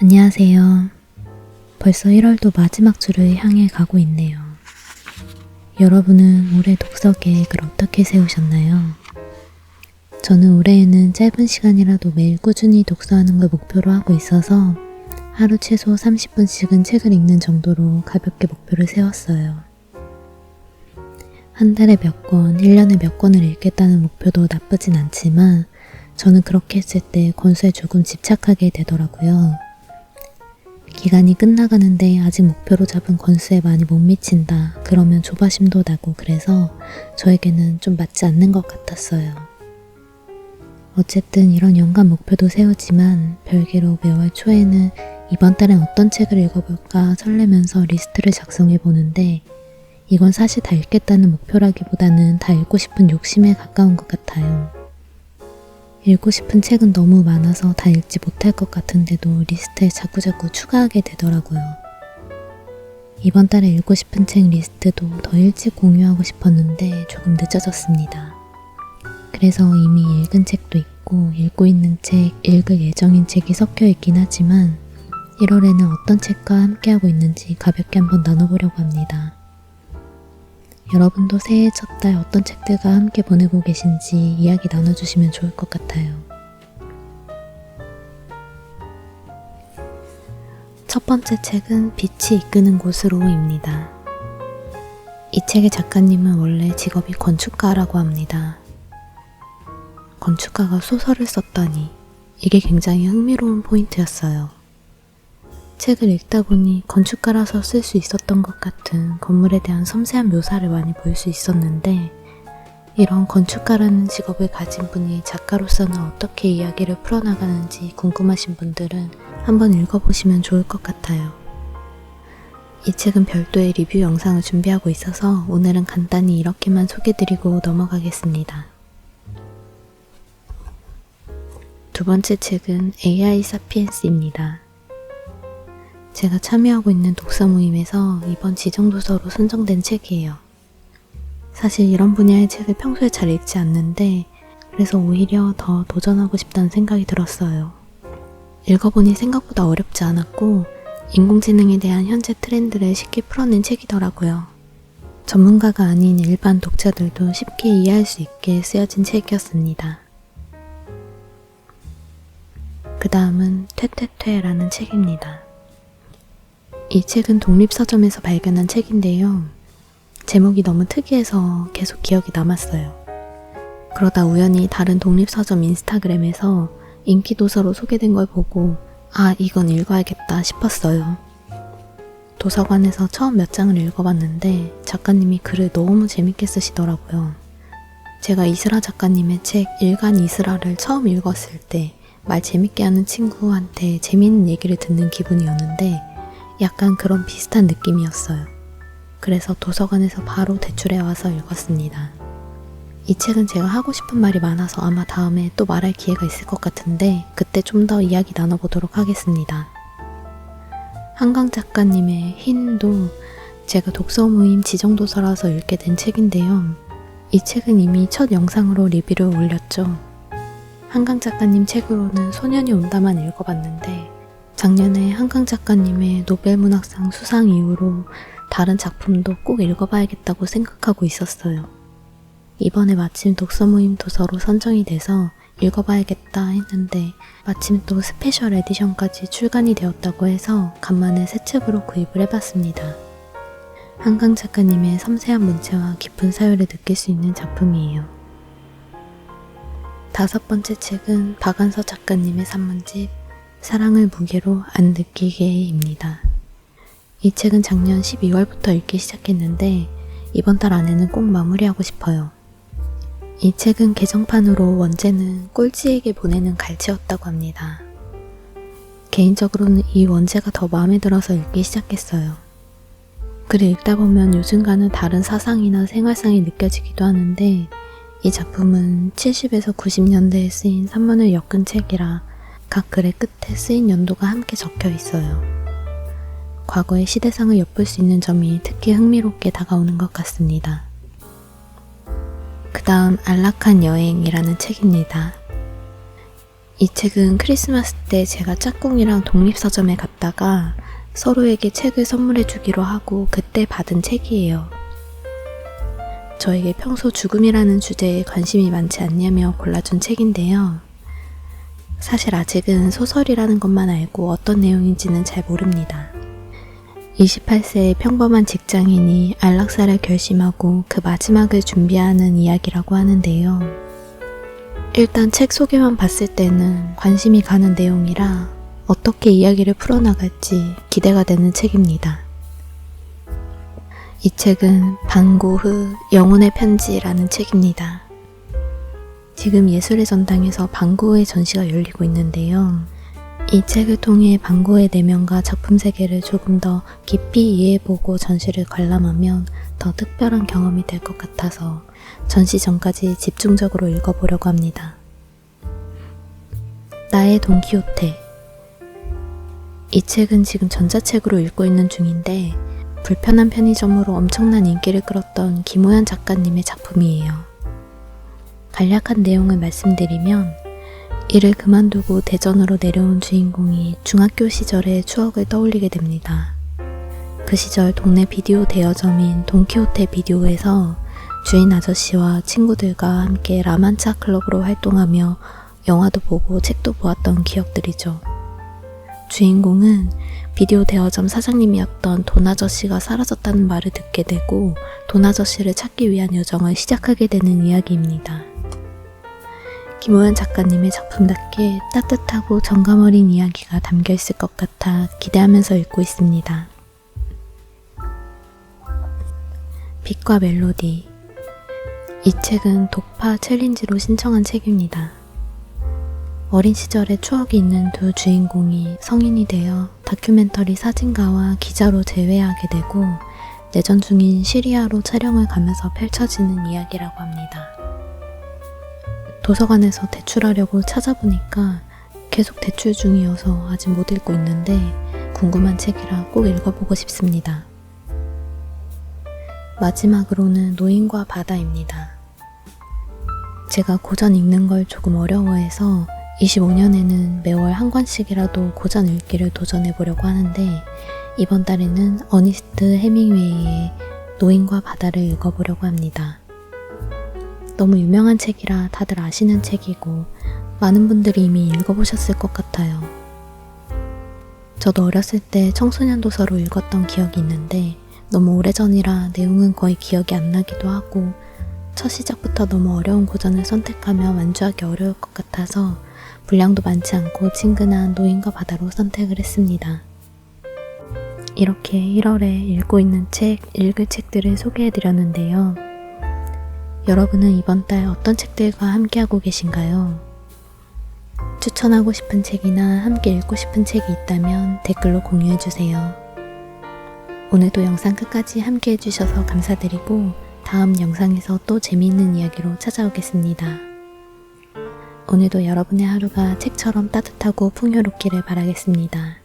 안녕하세요. 벌써 1월도 마지막 주를 향해 가고 있네요. 여러분은 올해 독서 계획을 어떻게 세우셨나요? 저는 올해에는 짧은 시간이라도 매일 꾸준히 독서하는 걸 목표로 하고 있어서 하루 최소 30분씩은 책을 읽는 정도로 가볍게 목표를 세웠어요. 한 달에 몇 권, 1년에 몇 권을 읽겠다는 목표도 나쁘진 않지만 저는 그렇게 했을 때 권수에 조금 집착하게 되더라고요. 기간이 끝나가는데 아직 목표로 잡은 권수에 많이 못 미친다. 그러면 조바심도 나고 그래서 저에게는 좀 맞지 않는 것 같았어요. 어쨌든 이런 연간 목표도 세우지만 별개로 매월 초에는 이번 달엔 어떤 책을 읽어볼까 설레면서 리스트를 작성해 보는데 이건 사실 다 읽겠다는 목표라기보다는 다 읽고 싶은 욕심에 가까운 것 같아요. 읽고 싶은 책은 너무 많아서 다 읽지 못할 것 같은데도 리스트에 자꾸자꾸 추가하게 되더라고요. 이번 달에 읽고 싶은 책 리스트도 더 일찍 공유하고 싶었는데 조금 늦어졌습니다. 그래서 이미 읽은 책도 있고 읽고 있는 책, 읽을 예정인 책이 섞여 있긴 하지만 1월에는 어떤 책과 함께하고 있는지 가볍게 한번 나눠보려고 합니다. 여러분도 새해 첫 달 어떤 책들과 함께 보내고 계신지 이야기 나눠주시면 좋을 것 같아요. 첫 번째 책은 빛이 이끄는 곳으로입니다. 이 책의 작가님은 원래 직업이 건축가라고 합니다. 건축가가 소설을 썼다니 이게 굉장히 흥미로운 포인트였어요. 책을 읽다 보니 건축가라서 쓸 수 있었던 것 같은 건물에 대한 섬세한 묘사를 많이 볼 수 있었는데 이런 건축가라는 직업을 가진 분이 작가로서는 어떻게 이야기를 풀어나가는지 궁금하신 분들은 한번 읽어보시면 좋을 것 같아요. 이 책은 별도의 리뷰 영상을 준비하고 있어서 오늘은 간단히 이렇게만 소개드리고 넘어가겠습니다. 두 번째 책은 AI 사피엔스입니다. 제가 참여하고 있는 독서 모임에서 이번 지정도서로 선정된 책이에요. 사실 이런 분야의 책을 평소에 잘 읽지 않는데 그래서 오히려 더 도전하고 싶다는 생각이 들었어요. 읽어보니 생각보다 어렵지 않았고 인공지능에 대한 현재 트렌드를 쉽게 풀어낸 책이더라고요. 전문가가 아닌 일반 독자들도 쉽게 이해할 수 있게 쓰여진 책이었습니다. 그 다음은 퇴퇴퇴라는 책입니다. 이 책은 독립서점에서 발견한 책인데요. 제목이 너무 특이해서 계속 기억이 남았어요. 그러다 우연히 다른 독립서점 인스타그램에서 인기도서로 소개된 걸 보고 이건 읽어야겠다 싶었어요. 도서관에서 처음 몇 장을 읽어봤는데 작가님이 글을 너무 재밌게 쓰시더라고요. 제가 이슬아 작가님의 책 일간 이슬아를 처음 읽었을 때 말 재밌게 하는 친구한테 재미있는 얘기를 듣는 기분이었는데 약간 그런 비슷한 느낌이었어요. 그래서 도서관에서 바로 대출해 와서 읽었습니다. 이 책은 제가 하고 싶은 말이 많아서 아마 다음에 또 말할 기회가 있을 것 같은데 그때 좀 더 이야기 나눠보도록 하겠습니다. 한강 작가님의 흰도 제가 독서 모임 지정도서라서 읽게 된 책인데요. 이 책은 이미 첫 영상으로 리뷰를 올렸죠. 한강 작가님 책으로는 소년이 온다만 읽어봤는데 작년에 한강 작가님의 노벨문학상 수상 이후로 다른 작품도 꼭 읽어봐야겠다고 생각하고 있었어요. 이번에 마침 독서 모임 도서로 선정이 돼서 읽어봐야겠다 했는데 마침 또 스페셜 에디션까지 출간이 되었다고 해서 간만에 새 책으로 구입을 해봤습니다. 한강 작가님의 섬세한 문체와 깊은 사유를 느낄 수 있는 작품이에요. 다섯 번째 책은 박안서 작가님의 산문집 사랑을 무게로 안 느끼게입니다. 이 책은 작년 12월부터 읽기 시작했는데 이번 달 안에는 꼭 마무리하고 싶어요. 이 책은 개정판으로 원제는 꼴찌에게 보내는 갈치였다고 합니다. 개인적으로는 이 원제가 더 마음에 들어서 읽기 시작했어요. 글을 읽다 보면 요즘과는 다른 사상이나 생활상이 느껴지기도 하는데 이 작품은 70에서 90년대에 쓰인 산문을 엮은 책이라 각 글의 끝에 쓰인 연도가 함께 적혀 있어요. 과거의 시대상을 엿볼 수 있는 점이 특히 흥미롭게 다가오는 것 같습니다. 그 다음 안락한 여행이라는 책입니다. 이 책은 크리스마스 때 제가 짝꿍이랑 독립서점에 갔다가 서로에게 책을 선물해 주기로 하고 그때 받은 책이에요. 저에게 평소 죽음이라는 주제에 관심이 많지 않냐며 골라준 책인데요. 사실 아직은 소설이라는 것만 알고 어떤 내용인지는 잘 모릅니다. 28세의 평범한 직장인이 안락사를 결심하고 그 마지막을 준비하는 이야기라고 하는데요. 일단 책 소개만 봤을 때는 관심이 가는 내용이라 어떻게 이야기를 풀어나갈지 기대가 되는 책입니다. 이 책은 방고흐 영혼의 편지라는 책입니다. 지금 예술의 전당에서 방고흐의 전시가 열리고 있는데요. 이 책을 통해 방고흐의 내면과 작품 세계를 조금 더 깊이 이해해보고 전시를 관람하면 더 특별한 경험이 될 것 같아서 전시 전까지 집중적으로 읽어보려고 합니다. 나의 돈키호테. 이 책은 지금 전자책으로 읽고 있는 중인데 불편한 편의점으로 엄청난 인기를 끌었던 김호연 작가님의 작품이에요. 간략한 내용을 말씀드리면 일을 그만두고 대전으로 내려온 주인공이 중학교 시절의 추억을 떠올리게 됩니다. 그 시절 동네 비디오 대여점인 돈키호테 비디오에서 주인 아저씨와 친구들과 함께 라만차 클럽으로 활동하며 영화도 보고 책도 보았던 기억들이죠. 주인공은 비디오 대여점 사장님이었던 돈 아저씨가 사라졌다는 말을 듣게 되고 돈 아저씨를 찾기 위한 여정을 시작하게 되는 이야기입니다. 김호연 작가님의 작품답게 따뜻하고 정감 어린 이야기가 담겨 있을 것 같아 기대하면서 읽고 있습니다. 빛과 멜로디. 이 책은 독파 챌린지로 신청한 책입니다. 어린 시절의 추억이 있는 두 주인공이 성인이 되어 다큐멘터리 사진가와 기자로 재회하게 되고 내전 중인 시리아로 촬영을 가면서 펼쳐지는 이야기라고 합니다. 도서관에서 대출하려고 찾아보니까 계속 대출 중이어서 아직 못 읽고 있는데 궁금한 책이라 꼭 읽어보고 싶습니다. 마지막으로는 노인과 바다입니다. 제가 고전 읽는 걸 조금 어려워해서 25년에는 매월 한 권씩이라도 고전 읽기를 도전해보려고 하는데 이번 달에는 어니스트 해밍웨이의 노인과 바다를 읽어보려고 합니다. 너무 유명한 책이라 다들 아시는 책이고 많은 분들이 이미 읽어보셨을 것 같아요. 저도 어렸을 때 청소년 도서로 읽었던 기억이 있는데 너무 오래전이라 내용은 거의 기억이 안 나기도 하고 첫 시작부터 너무 어려운 고전을 선택하면 완주하기 어려울 것 같아서 분량도 많지 않고 친근한 노인과 바다로 선택을 했습니다. 이렇게 1월에 읽고 있는 책, 읽을 책들을 소개해드렸는데요. 여러분은 이번 달 어떤 책들과 함께하고 계신가요? 추천하고 싶은 책이나 함께 읽고 싶은 책이 있다면 댓글로 공유해주세요. 오늘도 영상 끝까지 함께 해주셔서 감사드리고 다음 영상에서 또 재미있는 이야기로 찾아오겠습니다. 오늘도 여러분의 하루가 책처럼 따뜻하고 풍요롭기를 바라겠습니다.